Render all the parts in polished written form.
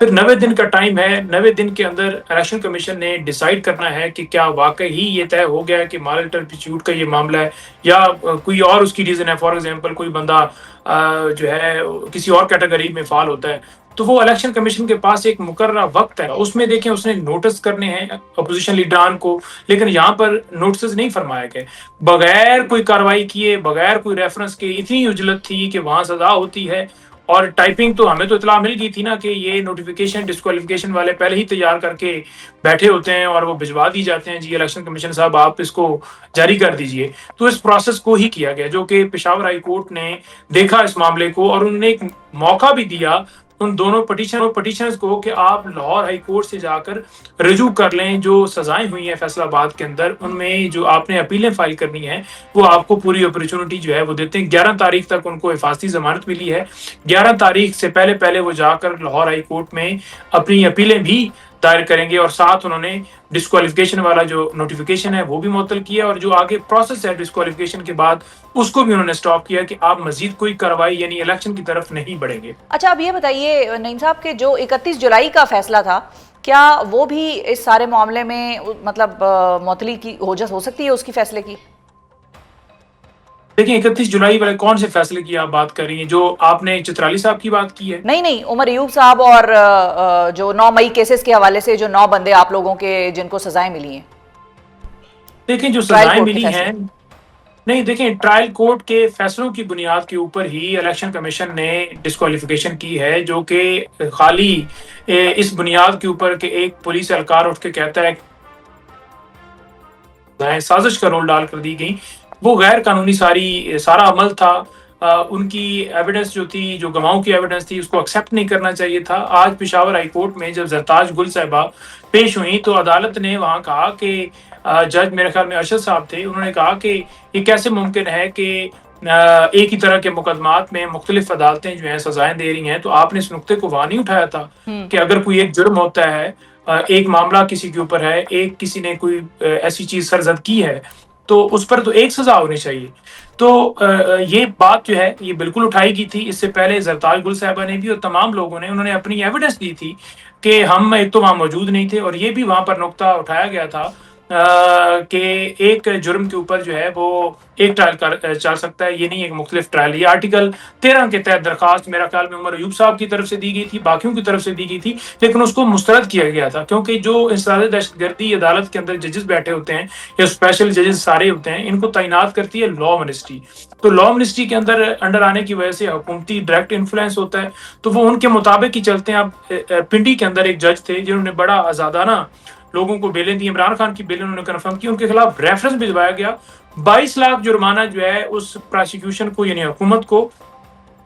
फिर 90 दिन का टाइम है, 90 दिन के अंदर इलेक्शन कमीशन ने डिसाइड करना है कि क्या वाक़ई ही ये तय हो गया है कि मॉरल टर्पीट्यूड का ये मामला है या कोई और उसकी रीज़न है। फॉर एग्ज़ाम्पल कोई बंदा जो है किसी और कैटेगरी में फ़ॉल होता है, तो वो इलेक्शन कमीशन के पास एक मुकर्ररा वक़्त है। उसमें देखें उसने नोटिस करने हैं अपोज़िशन लीडरान को, लेकिन यहाँ पर नोटिसेस नहीं फरमाए गए। बगैर कोई कार्रवाई किए, बगैर कोई रेफ़रेंस के इतनी उजलत थी कि वहाँ सज़ा होती है। और टाइपिंग तो हमें तो इत्तला मिल गई थी ना कि ये नोटिफिकेशन डिस्क्वालिफिकेशन वाले पहले ही तैयार करके बैठे होते हैं और वो भिजवा दी जाते हैं, जी इलेक्शन कमीशन साहब आप इसको जारी कर दीजिए। तो इस प्रोसेस को ही किया गया, जो कि पेशावर हाई कोर्ट ने देखा इस मामले को और उन्होंने एक मौका भी दिया उन दोनों पटिशनर्स को कि आप लाहौर हाई कोर्ट से जाकर रिजू कर लें। जो सजाएं हुई हैं फैसलाबाद के अंदर, उनमें जो आपने अपीलें फाइल करनी है वो आपको पूरी अपॉर्चुनिटी जो है वो देते हैं। 11 तारीख तक उनको हिफाजती जमानत मिली है। 11 तारीख से पहले पहले वो जाकर लाहौर हाई कोर्ट में अपनी अपीलें भी दायर करेंगे और साथ उन्होंने डिस्क्वालिफिकेशन वाला जो नोटिफिकेशन है वो भी मुअत्तल किया और जो आगे प्रोसेस है डिस्क्वालिफिकेशन के बाद उसको भी उन्होंने स्टॉप किया कि आप मजीद कोई कार्रवाई यानी इलेक्शन की तरफ नहीं बढ़ेंगे। अच्छा, अब ये बताइए नईम साहब के जो 31 जुलाई का फैसला था, क्या वो भी इस सारे मामले में मतलब मुअत्तली की हो सकती है उसकी फैसले की? देखिए 31 जुलाई वाले कौन से फैसले की आप बात कर रही हैं? जो आपने चित्राली साहब की बात की है? नहीं नहीं, उमर अयूब साहब और जो 9 मई केसेस के हवाले से जो 9 बंदे आप लोगों के जिनको सजाएं मिली हैं, देखिए जो ट्रायल सजाएं कोर्ट के मिली फैसले। हैं, नहीं देखिए ट्रायल कोर्ट के फैसलों की बुनियाद के ऊपर ही इलेक्शन कमीशन ने डिस्क्वालिफिकेशन की है, जो कि खाली इस बुनियाद के ऊपर कि एक पुलिस एहलकार उठ के कहता है साजिश का रोल डाल कर दी गई, वो गैर कानूनी सारा अमल था। उनकी एविडेंस जो थी, जो गवाहों की एविडेंस थी, उसको एक्सेप्ट नहीं करना चाहिए था। आज पेशावर हाई कोर्ट में जब जरताज गुल साहिबा पेश हुई तो अदालत ने वहाँ कहा कि जज मेरे ख्याल में अरशद साहब थे, उन्होंने कहा कि ये कैसे मुमकिन है कि एक ही तरह के मुकदमात में मुख्तलिफ अदालतें जो हैं सजाएं दे रही हैं। तो आपने इस नुक्ते को वहाँ नहीं उठाया था कि अगर कोई एक जुर्म होता है, एक मामला किसी के ऊपर है, एक किसी ने कोई ऐसी चीज सरजद की है, तो उस पर तो एक सजा होनी चाहिए। तो ये बात जो है ये बिल्कुल उठाई गई थी। इससे पहले जरताज गुल साहिबा ने भी और तमाम लोगों ने उन्होंने अपनी एविडेंस दी थी कि हम एक तो वहां मौजूद नहीं थे और ये भी वहां पर नुक्ता उठाया गया था कि एक जुर्म के ऊपर जो है वो एक ट्रायल चल सकता है, ये नहीं एक मुख्तलिफ ट्रायल। ये आर्टिकल 13 के तहत दरखास्त मेरा ख्याल में उमर अयूब साहब की तरफ से दी गई थी, बाकियों की तरफ से दी गई थी, लेकिन उसको मुस्तरद किया गया था क्योंकि जो इंसदाद दहशतगर्दी अदालत के अंदर जजेस बैठे होते हैं या स्पेशल जजेस सारे होते हैं, इनको तैनात करती है लॉ मिनिस्ट्री। तो लॉ मिनिस्ट्री के अंडर आने की वजह से हुकूमती डायरेक्ट इन्फ्लुएंस होता है, तो वो उनके मुताबिक ही चलते हैं। अब पिंडी के अंदर एक जज थे जिन्होंने बड़ा आजादाना लोगों को बेलें दी, इमरान खान की बेलें उन्होंने कंफर्म की, उनके खिलाफ रेफरेंस भिजवाया गया। 22 लाख जुर्माना जो है उस प्रोसिक्यूशन को यानी हुकूमत को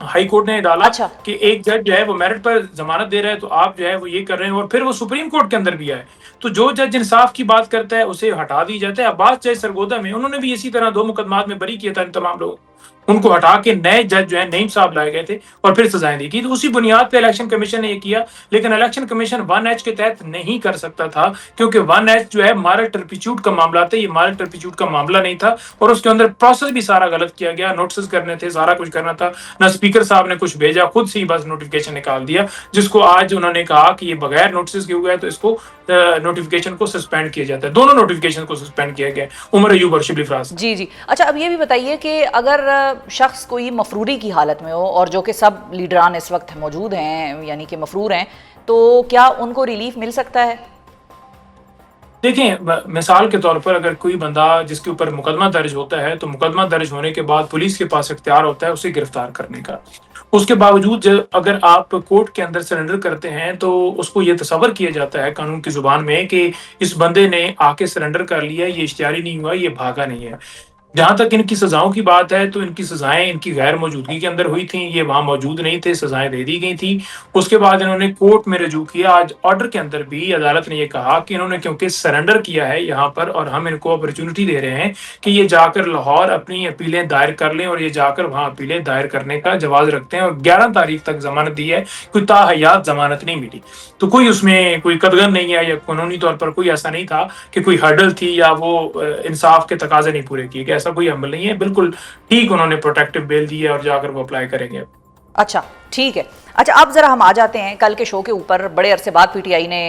हाई कोर्ट ने डाला अच्छा। कि एक जज जो है वो मेरिट पर जमानत दे रहा है, तो आप जो है वो ये कर रहे हैं। और फिर वो सुप्रीम कोर्ट के अंदर भी आए, तो जो जज इंसाफ की बात करता है उसे हटा दी जाता है। अब्बास जज सरगोदा में उन्होंने भी इसी तरह 2 मुकदमात में बरी किया था इन तमाम लोग, उनको हटा के नए जज जो है नईम साहब लाए गए थे और फिर सजाएं दी गई। तो उसी बुनियाद पे इलेक्शन कमीशन ने ये किया, लेकिन इलेक्शन कमीशन 1H के तहत नहीं कर सकता था क्योंकि 1H जो है मॉरल टर्पीट्यूड का मामला था, ये मॉरल टर्पीट्यूड का मामला नहीं था और उसके अंदर प्रोसेस भी सारा गलत किया गया। नोटिस करने थे, सारा कुछ करना था, ना स्पीकर साहब ने कुछ भेजा, खुद से ही बस नोटिफिकेशन निकाल दिया, जिसको आज उन्होंने कहा कि ये बगैर नोटिस के हुआ है तो इसको नोटिफिकेशन को सस्पेंड किया जाता है। दोनों नोटिफिकेशन को सस्पेंड किया गया, उमर अयूब और शिबली फराज। जी जी। अच्छा, अब ये भी बताइए कि अगर शख्स कोई मफरूरी की हालत में हो और जो कि सब लीडरान इस वक्त मौजूद हैं यानी कि मफरूर हैं, तो क्या उनको रिलीफ मिल सकता है? देखें मिसाल के तौर पर अगर कोई बंदा जिसके ऊपर मुकदमा दर्ज होता है, तो मुकदमा दर्ज होने के बाद पुलिस के पास इख्तियार होता है उसे गिरफ्तार करने का। उसके बावजूद अगर आप कोर्ट के अंदर सरेंडर करते हैं तो उसको ये तस्वर किया जाता है कानून की जुबान में कि इस बंदे ने आके सरेंडर कर लिया, ये इश्तियारी नहीं हुआ, ये भागा नहीं है। जहां तक इनकी सजाओं की बात है तो इनकी सजाएं इनकी गैर मौजूदगी के अंदर हुई थी, ये वहां मौजूद नहीं थे, सजाएं दे दी गई थी। उसके बाद इन्होंने कोर्ट में रजू किया। आज ऑर्डर के अंदर भी अदालत ने ये कहा कि इन्होंने क्योंकि सरेंडर किया है यहाँ पर और हम इनको अपॉर्चुनिटी दे रहे हैं कि ये जाकर लाहौर अपनी अपीलें दायर कर लें, और ये जाकर वहां अपीलें दायर करने का जवाज रखते हैं। और 11 तारीख तक जमानत दी है, कोई ताहयात जमानत नहीं मिली, तो कोई उसमें कोई कदगन नहीं है या कानूनी तौर पर कोई ऐसा नहीं था कि कोई हर्डल थी या वो इंसाफ के तकाजे नहीं पूरे किए गए, ऐसा कोई अमल नहीं है। बिल्कुल ठीक उन्होंने प्रोटेक्टिव बेल दी है और जाकर वो अप्लाई करेंगे। अच्छा, ठीक है। अच्छा, अब ज़रा हम आ जाते हैं कल के शो के ऊपर। बड़े अरसे बाद पीटीआई ने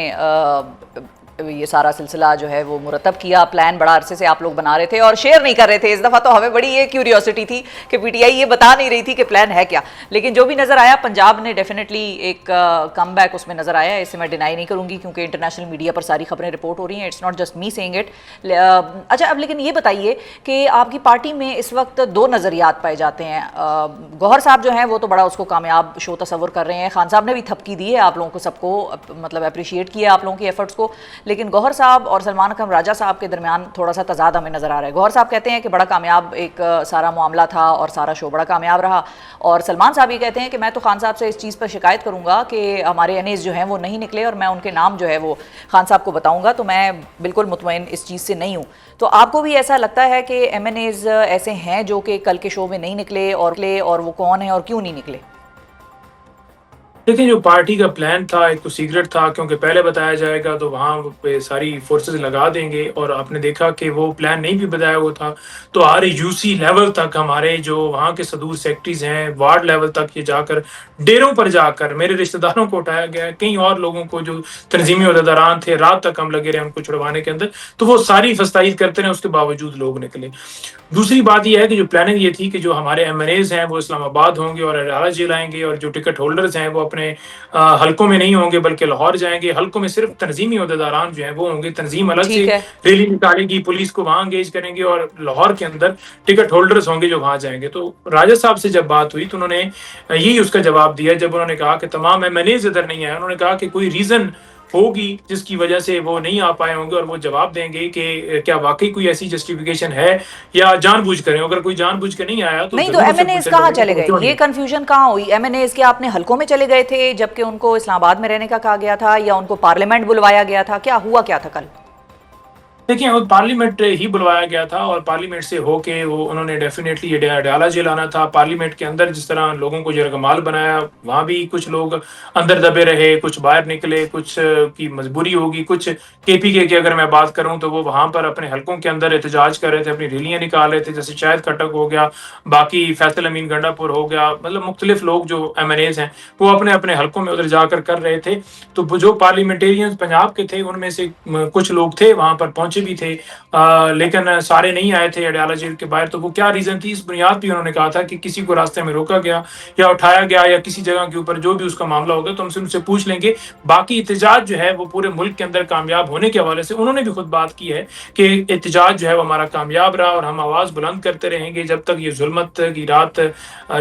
ये सारा सिलसिला जो है वो मुरतब किया। प्लान बड़ा अरसे से आप लोग बना रहे थे और शेयर नहीं कर रहे थे। इस दफ़ा तो हमें बड़ी ये क्यूरियोसिटी थी कि पीटीआई ये बता नहीं रही थी कि प्लान है क्या। लेकिन जो भी नज़र आया, पंजाब ने डेफिनेटली एक कम बैक उसमें नज़र आया। इसे मैं डिनाई नहीं करूँगी क्योंकि इंटरनेशनल मीडिया पर सारी खबरें रिपोर्ट हो रही हैं। It's not just me saying it. अच्छा, अब लेकिन ये बताइए कि आपकी पार्टी में इस वक्त दो नज़रियात पाए जाते हैं। गौहर साहब जो हैं वो तो बड़ा उसको कामयाब शो तस्वर कर रहे हैं। खान साहब ने भी थपकी दी है आप लोगों को, सबको मतलब अप्रिशिएट किया आप लोगों की एफर्ट्स को। लेकिन गौहर साहब और सलमान अकरम राजा साहब के दरमियान थोड़ा सा तजाद हमें नजर आ रहा है। गौहर साहब कहते हैं कि बड़ा कामयाब एक सारा मामला था और सारा शो बड़ा कामयाब रहा, और सलमान साहब ये कहते हैं कि मैं तो खान साहब से इस चीज़ पर शिकायत करूंगा कि हमारे एनएस जो हैं वो नहीं निकले और मैं उनके नाम जो है वो खान साहब को बताऊंगा। तो मैं बिल्कुल मुतमईन इस चीज़ से नहीं हूँ। तो आपको भी ऐसा लगता है कि एमएनएज ऐसे हैं जो कि कल के शो में नहीं निकले, और वो कौन है और क्यों नहीं निकले? देखिए, जो पार्टी का प्लान था एक तो सीक्रेट था, क्योंकि पहले बताया जाएगा तो वहाँ पे सारी फोर्सेस लगा देंगे, और आपने देखा कि वो प्लान नहीं भी बताया हुआ था। तो हर यूसी लेवल तक हमारे जो वहाँ के सदूर सेक्रेटरीज हैं, वार्ड लेवल तक ये जाकर डेरों पर जाकर मेरे रिश्तेदारों को उठाया गया, कई और लोगों को जो तंजीमी अहदेदारान थे, रात तक हम लगे रहे उनको छुड़वाने के अंदर। तो वो सारी फस्ताइद करते रहे, उसके बावजूद लोग निकले। दूसरी बात यह है कि जो प्लानिंग ये थी कि जो हमारे एमएनएज हैं वो इस्लामाबाद होंगे और अडाला जेल आएंगे, और जो टिकट होल्डर्स हैं वो अपने हलकों में नहीं होंगे बल्कि लाहौर जाएंगे। हल्कों में सिर्फ तंजीमी अहदेदारान जो हैं वो होंगे। तंजीम अलग से ठीक है। रैली निकालेगी, पुलिस को वहां एंगेज करेंगे, और लाहौर के अंदर टिकट होल्डर्स होंगे जो वहां जाएंगे। तो राजा साहब से जब बात हुई तो उन्होंने यही उसका जवाब दिया, जब उन्होंने कहा कि तमाम एमएनएज इधर नहीं आए। उन्होंने कहा कि कोई रीजन होगी जिसकी वजह से वो नहीं आ पाए होंगे, और वो जवाब देंगे कि क्या वाकई कोई ऐसी जस्टिफिकेशन है या जानबूझ कर। अगर कोई जानबूझ के नहीं आया तो नहीं, तो एमएनएज कहाँ चले गए? ये कंफ्यूजन कहाँ हुई? एमएनएज के आपने हलकों में चले गए थे जबकि उनको इस्लामाबाद में रहने का कहा गया था, या उनको पार्लियामेंट बुलवाया गया था? क्या हुआ क्या था कल? देखिए, वो पार्लियामेंट ही बुलवाया गया था, और पार्लियामेंट से होके वो उन्होंने डेफिनेटली ये अडाला जेल आना था। पार्लियामेंट के अंदर जिस तरह लोगों को यरगमाल बनाया, वहाँ भी कुछ लोग अंदर दबे रहे, कुछ बाहर निकले, कुछ की मजबूरी होगी। कुछ केपीके की अगर मैं बात करूँ तो वो वहाँ पर अपने हलकों के अंदर एहतजाज कर रहे थे, अपनी रैलियाँ निकाल रहे थे, जैसे शाहिद खट्टक हो गया, बाकी फैसल अमीन गंडापुर हो गया, मतलब मुख्तलिफ लोग जो एमएनएज हैं वो अपने अपने हलकों में उधर जाकर कर रहे थे। तो जो पार्लियामेंटेरियंस पंजाब के थे उनमें से कुछ लोग थे वहाँ पर पहुंचे भी थे, लेकिन सारे नहीं आए थे अडयाला जेल के बाहर। तो वो क्या रीजन थी, इस बुनियाद पे उन्होंने कहा था कि किसी को रास्ते में रोका गया या उठाया गया या किसी जगह के ऊपर जो भी उसका मामला होगा तो हमसे उनसे पूछ लेंगे। बाकी एहतजाज जो है वो पूरे मुल्क के अंदर कामयाब होने के हवाले से उन्होंने भी खुद बात की है कि एहतजाज जो है वो हमारा कामयाब रहा, और हम आवाज बुलंद करते रहेंगे जब तक ये जुल्मत की रात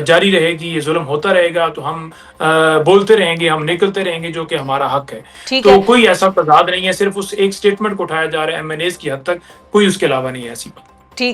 जारी रहेगी, ये जुल्म होता रहेगा। तो हम बोलते रहेंगे, हम निकलते रहेंगे, जो कि हमारा हक है। तो कोई ऐसा तजाद नहीं है, सिर्फ उस एक स्टेटमेंट को उठाया जा रहा है एमएनएज की हद तक, कोई उसके अलावा नहीं है ऐसी बात।